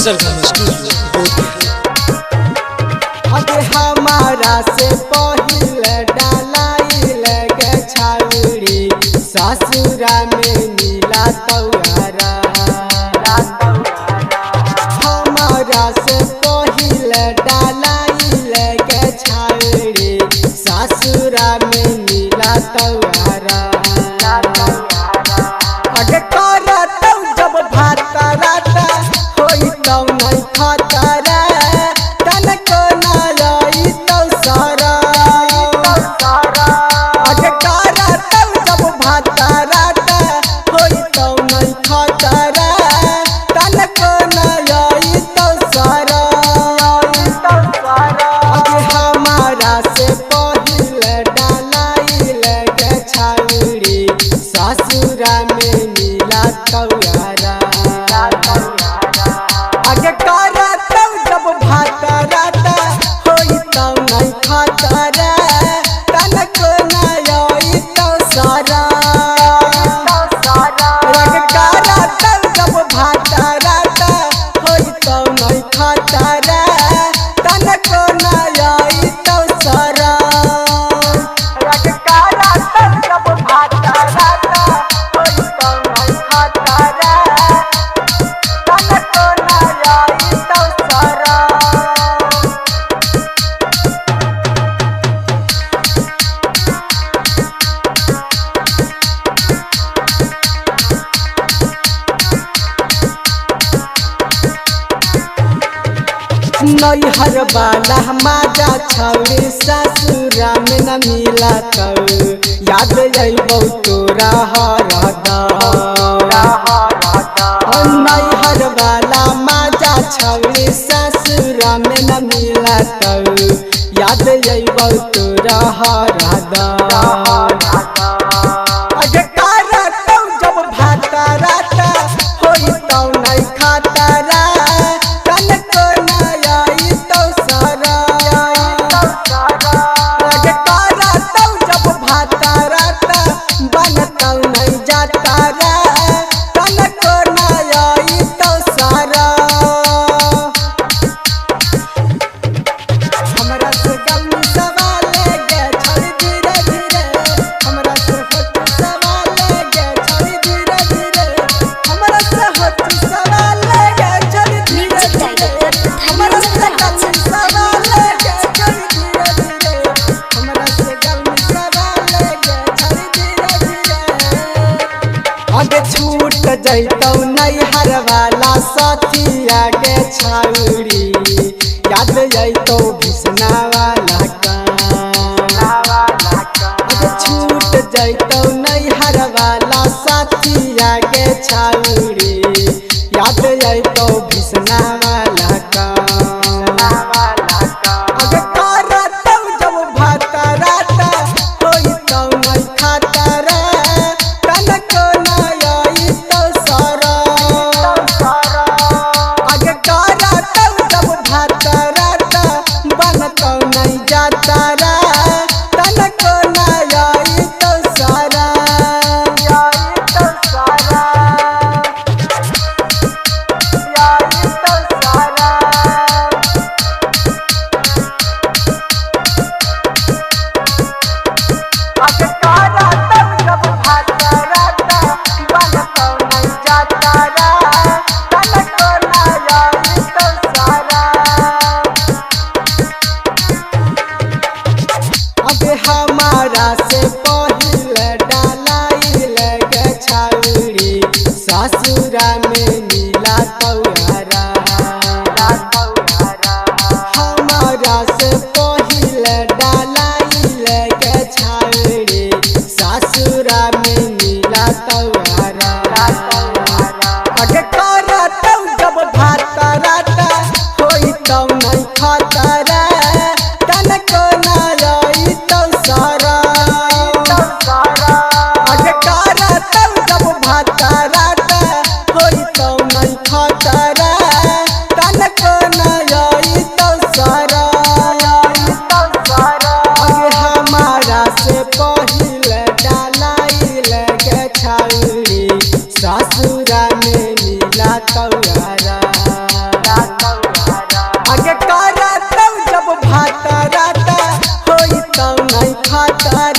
सरगम studio. अगे हमारा से पहिले डालाइल गे छाउरी ससुरा में मिला तौरा। हमारा से पहिले डालाइल गे छाउरी ससुरा में मिला तौरा। अगे करतौ जब भाता राता होई तौ नहीं खतरा तनको ना आई तौ सारा। अगे करतौ जब भाता राता होई तौ नहीं खतरा तनको ना आई तौ सारा। अगे हमारा से पहिले डालाइल गे छाउरी ससुरा में मिला तौरा। अगे करतौ जब भाता राता होई तौ नहीं खतरा तनको ना आई तौ सारा। अगे करतौ जब भाता राता होई तौ नहीं खतरा तनको ना आई तौ सारा। अगे करतौ जब भाता राता होई तौ नहीं खतरा तनको ना आई तौ सारा। नैहर वाला माजा छौरी ससुरा में न मिला तौ याद अइबौ तोरा हरदम। नैहर वाला माजा छौरी ससुरा में न मिला तौ याद अइबौ तोरा हरदम। अगे करतौ जब भाता राता होई तौ नहीं खतरा तनको ना आई तौ सारा। अगे करतौ जब भाता राता बनतौ नहीं जातारा तनको ना आई तौ सारा। हमरा से गम सवाल गे छोड़ धीरे धीरे हमरा से होत सवाल गे छोड़ धीरे धीरे हमरा से होत सवाल गे छोड़ धीरे धीरे हमरा से गम सवाल गे छोड़ धीरे धीरे हमरा से गम सवाल गे छोड़ धीरे धीरे। अगे छूट जैतौ नैहर वाला साथिया गे छाउरी याद अइतौ भिसना वाला काम। अगे छूट जैतौ नैहर वाला साथिया गे छाउरी याद अइतौ भिसना वाला काम। अगे करतौ जब भाता राता होई तौ नहीं खतरा तनको ना आई तौ सारा। अगे करतौ जब भाता राता बनतौ नहीं जातारा तनको ना आई तौ सारा। अगे करतौ जब भाता राता बनतौ नहीं जातारा तनको ना आई तौ सारा। अगे हमारा से पहिले डालाइल गे छाउरी ससुरा में मिला तौरा। हमारा से पहिले डालाइल गे छाउरी ससुरा में मिला तौरा। अगे करतौ जब भाता राता होई तौ नहीं खतरा तनको ना आई तौ सारा। अगे करतौ जब भाता राता होई तौ नहीं खतरा तनको ना आई तौ सारा। अगे हमारा से पहिले डालाइल गे छाउरी ससुरा में मिला तौरा। तो नहीं खतरा।